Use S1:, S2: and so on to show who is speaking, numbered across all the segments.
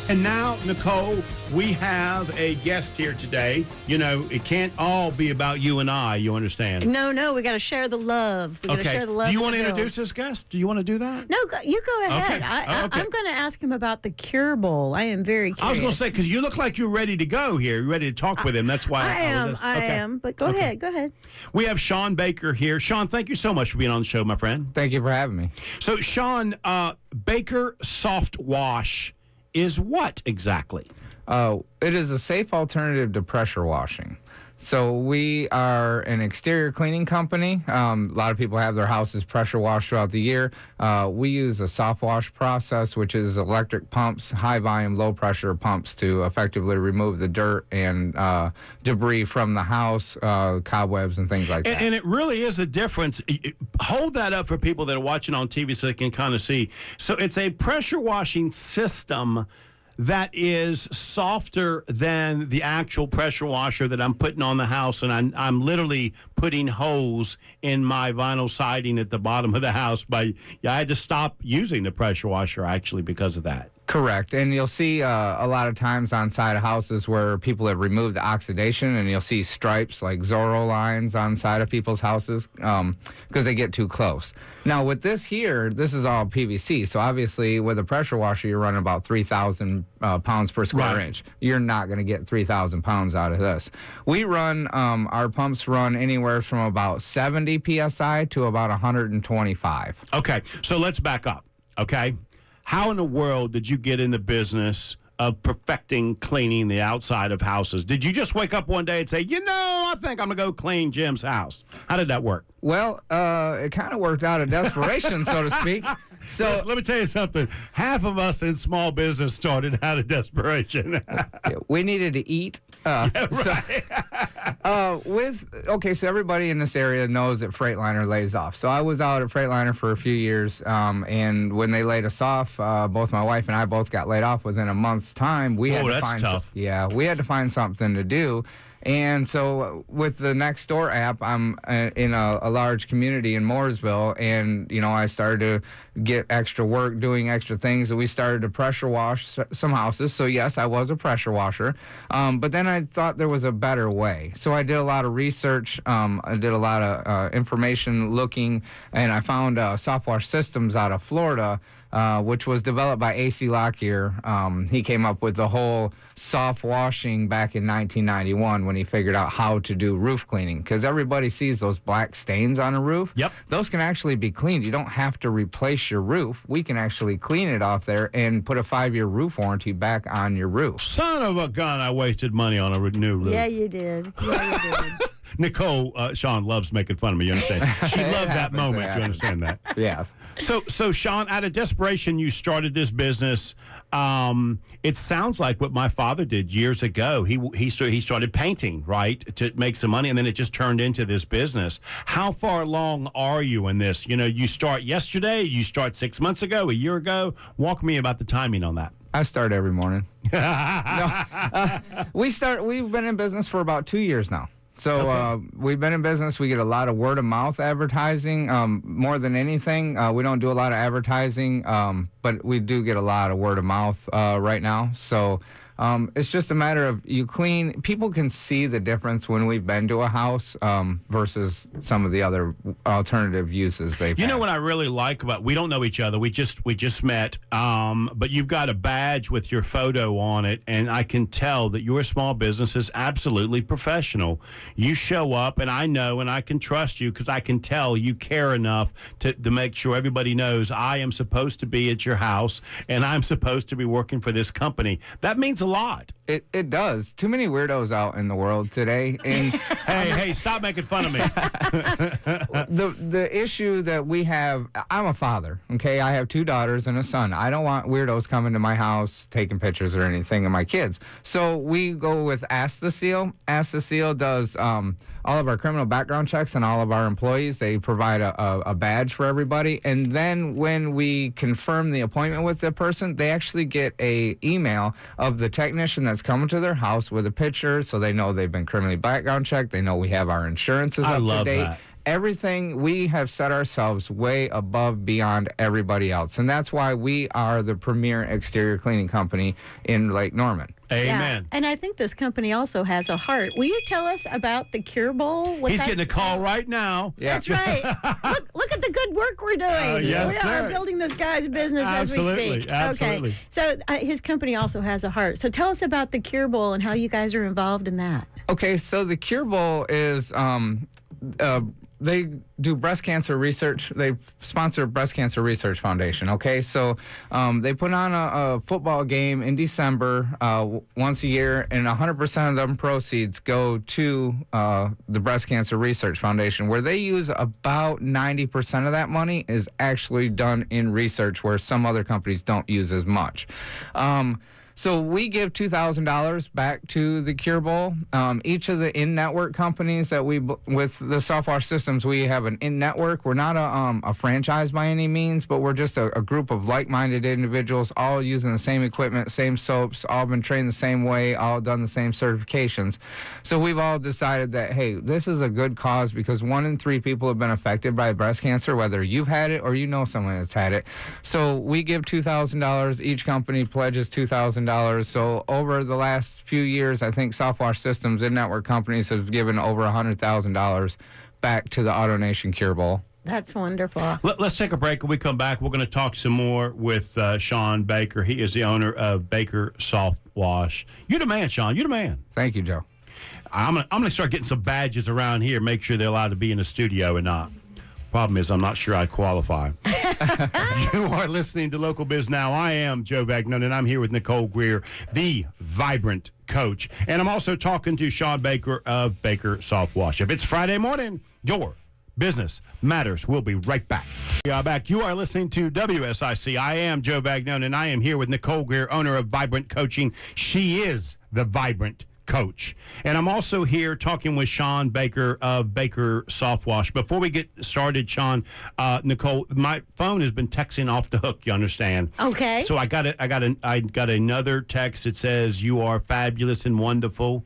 S1: And now, Nicole, we have a guest here today. You know, it can't all be about you and I, you understand?
S2: No, we got to share the love. We got to share the love.
S1: Do you want to introduce this guest? Do you want to do that?
S2: No, you go ahead.
S1: Okay.
S2: I'm going to ask him about the Curable. I am very curious.
S1: I was going to say, because you look like you're ready to go here. You're ready to talk with him. That's why
S2: I am. But go ahead.
S1: We have Shawn Baker here. Shawn, thank you so much for being on the show, my friend.
S3: Thank you for having me.
S1: So, Shawn, Baker Softwash is what exactly?
S3: It is a safe alternative to pressure washing. So we are an exterior cleaning company. A lot of people have their houses pressure washed throughout the year. We use a Softwash process, which is electric pumps, high volume, low pressure pumps to effectively remove the dirt and debris from the house, cobwebs and things like that.
S1: And it really is a difference. Hold that up for people that are watching on TV so they can kind of see. So it's a pressure washing system that is softer than the actual pressure washer that I'm putting on the house, and I'm literally putting holes in my vinyl siding at the bottom of the house. I had to stop using the pressure washer, actually, because of that.
S3: Correct. And you'll see a lot of times on side of houses where people have removed the oxidation, and you'll see stripes like Zorro lines on side of people's houses because they get too close. Now, with this here, this is all PVC. So obviously, with a pressure washer, you're running about 3,000 pounds per square inch. You're not going to get 3,000 pounds out of this. We run, our pumps run anywhere from about 70 PSI to about 125.
S1: Okay. So let's back up. Okay. How in the world did you get in the business of perfecting cleaning the outside of houses? Did you just wake up one day and say, I think I'm going to go clean Jim's house? How did that work?
S3: Well, it kind of worked out of desperation, so to speak. So
S1: let me tell you something. Half of us in small business started out of desperation.
S3: We needed to eat. So everybody in this area knows that Freightliner lays off. So I was out at Freightliner for a few years, and when they laid us off, both my wife and I both got laid off within a month's time. We had to
S1: that's
S3: find
S1: tough.
S3: We had to find something to do. And so with the Nextdoor app, I'm in a large community in Mooresville, and, I started to get extra work doing extra things, and we started to pressure wash some houses. So, yes, I was a pressure washer, but then I thought there was a better way. So I did a lot of research. I did a lot of information looking, and I found Softwash Systems out of Florida, which was developed by A.C. Lockyer. He came up with the whole soft washing back in 1991 when he figured out how to do roof cleaning, because everybody sees those black stains on a roof.
S1: Yep.
S3: Those can actually be cleaned. You don't have to replace your roof. We can actually clean it off there and put a 5-year roof warranty back on your roof.
S1: Son of a gun, I wasted money on a new roof.
S2: Yeah, you did.
S1: Nicole, Shawn loves making fun of me, you understand? She loved that moment, you understand that?
S3: Yes.
S1: So Shawn, out of desperation, you started this business. It sounds like what my father did years ago. He started painting, right, to make some money, and then it just turned into this business. How far along are you in this? You start yesterday, you start 6 months ago, a year ago. Walk me about the timing on that.
S3: I start every morning. We've been in business for about 2 years now. So we've been in business. We get a lot of word of mouth advertising more than anything. We don't do a lot of advertising, but we do get a lot of word of mouth right now. So it's just a matter of you clean. People can see the difference when we've been to a house versus some of the other alternative uses they've had.
S1: What I really like about, we don't know each other. We just met, but you've got a badge with your photo on it, and I can tell that your small business is absolutely professional. You show up, and I know, and I can trust you because I can tell you care enough to make sure everybody knows I am supposed to be at your house, and I'm supposed to be working for this company. That means a lot.
S3: It does. Too many weirdos out in the world today. And
S1: hey, stop making fun of me.
S3: The issue that we have, I'm a father, okay? I have 2 daughters and a son. I don't want weirdos coming to my house taking pictures or anything of my kids. So we go with Ask the Seal. Ask the Seal does all of our criminal background checks on all of our employees. They provide a badge for everybody. And then when we confirm the appointment with the person, they actually get a email of the technician that's coming to their house with a picture, so they know they've been criminally background checked. They know we have our insurances up to date. everything, we have set ourselves way above beyond everybody else. And that's why we are the premier exterior cleaning company in Lake Norman.
S1: Amen.
S2: Yeah. And I think this company also has a heart. Will you tell us about the Curable?
S1: He's getting a call right now.
S3: Yeah.
S2: That's right. look at the good work we're doing.
S1: Yes,
S2: we
S1: sir.
S2: are building this guy's business
S1: Absolutely,
S2: as we speak.
S1: absolutely.
S2: Okay. So his company also has a heart. So tell us about the Curable and how you guys are involved in that.
S3: Okay, so the Curable is they do breast cancer research. They sponsor Breast Cancer Research Foundation. Okay, so they put on a football game in December once a year, and 100% of them proceeds go to the Breast Cancer Research Foundation, where they use about 90% of that money is actually done in research, where some other companies don't use as much. So we give $2,000 back to the Curable. Each of the in-network companies that with the Softwash systems, we have an in-network. We're not a franchise by any means, but we're just a group of like-minded individuals, all using the same equipment, same soaps, all been trained the same way, all done the same certifications. So we've all decided that, hey, this is a good cause because 1 in 3 people have been affected by breast cancer, whether you've had it or you know someone that's had it. So we give $2,000. Each company pledges $2,000. So over the last few years, I think Softwash Systems and network companies have given over $100,000 back to the AutoNation Curable.
S2: That's wonderful.
S1: Let's take a break. When we come back, we're going to talk some more with Shawn Baker. He is the owner of Baker Softwash. You're the man, Shawn. You're the man.
S3: Thank you, Joe.
S1: I'm gonna start getting some badges around here, make sure they're allowed to be in the studio and not. Problem is, I'm not sure I qualify. You are listening to Local Biz Now. I am Joe Vagnone, and I'm here with Nicole Greer, the vibrant coach. And I'm also talking to Shawn Baker of Baker Softwash. If it's Friday morning, your business matters. We'll be right back. We are back. You are listening to WSIC. I am Joe Vagnone, and I am here with Nicole Greer, owner of Vibrant Coaching. She is the vibrant coach. And I'm also here talking with Shawn Baker of Baker Softwash. Before we get started, Shawn, Nicole, my phone has been texting off the hook, you understand?
S2: Okay.
S1: So I got another text that says you are fabulous and wonderful.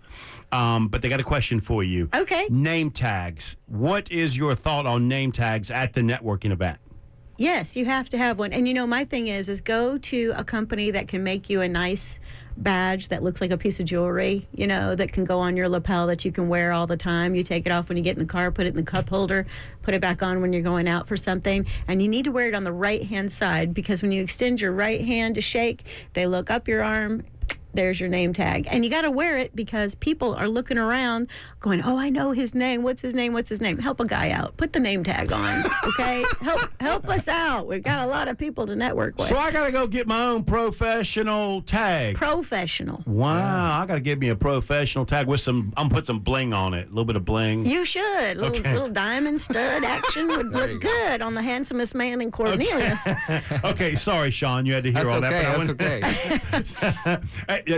S1: But they got a question for you.
S2: Okay.
S1: Name tags. What is your thought on name tags at the networking event?
S2: Yes, you have to have one. And you know, my thing is go to a company that can make you a nice badge that looks like a piece of jewelry, you know, that can go on your lapel that you can wear all the time. You take it off when you get in the car, put it in the cup holder, put it back on when you're going out for something. And you need to wear it on the right-hand side because when you extend your right hand to shake, they look up your arm. There's your name tag. And you got to wear it because people are looking around going, oh, I know his name. What's his name? What's his name? Help a guy out. Put the name tag on, okay? Help us out. We've got a lot of people to network with.
S1: So I got to go get my own professional tag.
S2: Professional.
S1: Wow, I got to get me a professional tag with I'm going to put some bling on it. A little bit of bling.
S2: You should. Little diamond stud action would look good on the handsomest man in Cornelius.
S1: Okay, sorry, Shawn. You had to hear all that.
S3: That's okay.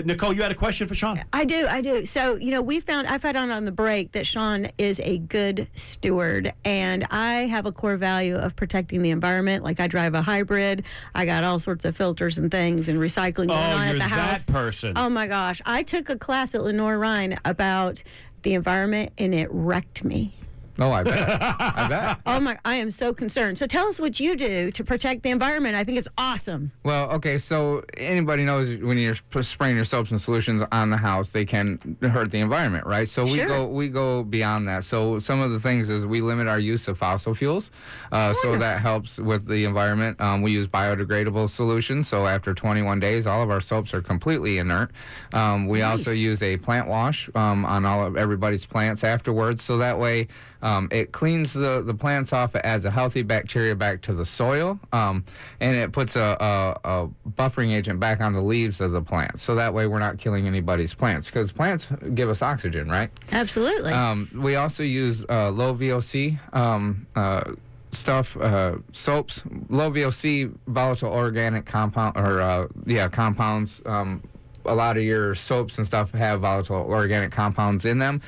S1: Nicole, you had a question for Shawn?
S2: I do. So, you know, I found out on the break that Shawn is a good steward, and I have a core value of protecting the environment. Like I drive a hybrid. I got all sorts of filters and things and recycling going on at the house.
S1: That person.
S2: Oh my gosh. I took a class at Lenore Rhine about the environment, and it wrecked me.
S3: Oh, I bet.
S2: Oh my, I am so concerned. So tell us what you do to protect the environment. I think it's awesome.
S3: Well, okay, so anybody knows when you're spraying your soaps and solutions on the house, they can hurt the environment, right? So we go beyond that. So some of the things is we limit our use of fossil fuels. So that helps with the environment. We use biodegradable solutions. So after 21 days, all of our soaps are completely inert. We also use a plant wash on everybody's plants afterwards. So that way, it cleans the plants off. It adds a healthy bacteria back to the soil, and it puts a buffering agent back on the leaves of the plants. So that way we're not killing anybody's plants because plants give us oxygen, right?
S2: Absolutely.
S3: We also use low VOC soaps, low VOC volatile organic compound compounds. A lot of your soaps and stuff have volatile organic compounds in them.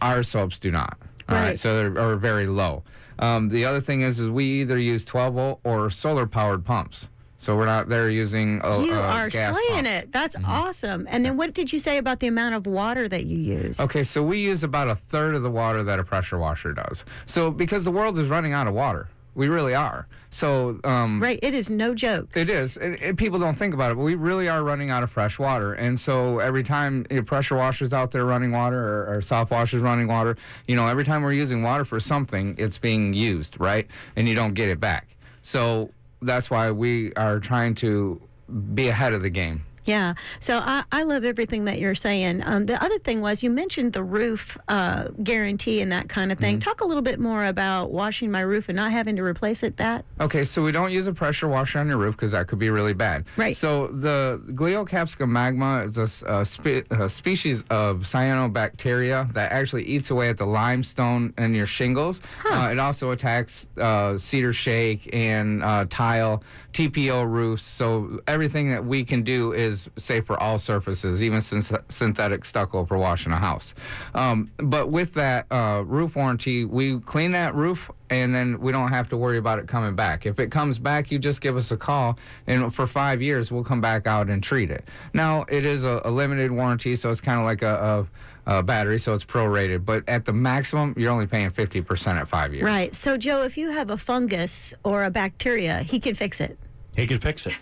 S3: Our soaps do not. All right, so they're very low. The other thing is we either use 12-volt or solar-powered pumps. So we're not there using
S2: You are
S3: gas
S2: slaying
S3: pumps.
S2: it. That's awesome. And then what did you say about the amount of water that you use?
S3: Okay, so we use about a third of the water that a pressure washer does. So because the world is running out of water. We really are. So
S2: right, it is no joke.
S3: It is. And people don't think about it, but we really are running out of fresh water. And so every time your pressure washer's out there running water or Softwash running water, every time we're using water for something, it's being used, right? And you don't get it back. So that's why we are trying to be ahead of the game.
S2: Yeah. So I love everything that you're saying. The other thing was you mentioned the roof guarantee and that kind of thing. Talk a little bit more about washing my roof and not having to replace it.
S3: Okay, so we don't use a pressure washer on your roof because that could be really bad.
S2: Right.
S3: So the Gliocapsicum magma is a species of cyanobacteria that actually eats away at the limestone in your shingles. It also attacks cedar shake and tile, TPO roofs. So everything that we can do is safe for all surfaces, even synthetic stucco for washing a house. But with that roof warranty, we clean that roof and then we don't have to worry about it coming back. If it comes back, you just give us a call, and for 5 years, we'll come back out and treat it. Now, it is a limited warranty, so it's kind of like a battery, so it's prorated. But at the maximum, you're only paying 50% at 5 years.
S2: Right. So, Joe, if you have a fungus or a bacteria, he can fix it.
S1: He can fix it.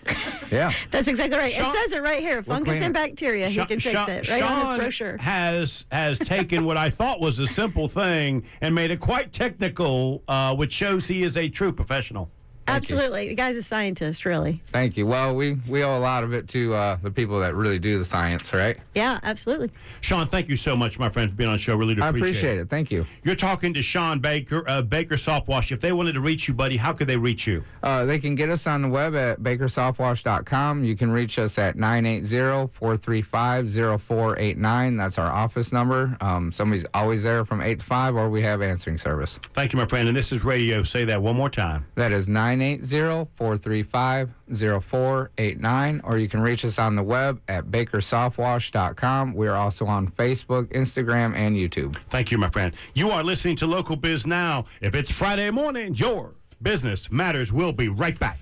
S3: Yeah.
S2: That's exactly right.
S1: Sean,
S2: it says it right here. Fungus and bacteria. He can fix it. Right
S1: Shawn
S2: on his brochure.
S1: has taken what I thought was a simple thing and made it quite technical, which shows he is a true professional.
S2: Absolutely. The guy's a scientist, really.
S3: Thank you. Well, we owe a lot of it to the people that really do the science, right?
S2: Yeah, absolutely.
S1: Shawn, thank you so much, my friend, for being on the show. Really do
S3: I
S1: appreciate
S3: appreciate it. Thank you.
S1: You're talking to Shawn Baker, Baker Softwash. If they wanted to reach you, buddy, how could they reach you?
S3: They can get us on the web at bakersoftwash.com. You can reach us at 980-435-0489. That's our office number. Somebody's always there from 8 to 5, or we have answering service.
S1: Thank you, my friend. And this is radio. Say that one more time.
S3: That is 980-435-0489, or you can reach us on the web at bakersoftwash.com. We are also on Facebook, Instagram, and YouTube.
S1: Thank you, my friend. You are listening to Local Biz Now. If it's Friday morning, your business matters. We'll be right back.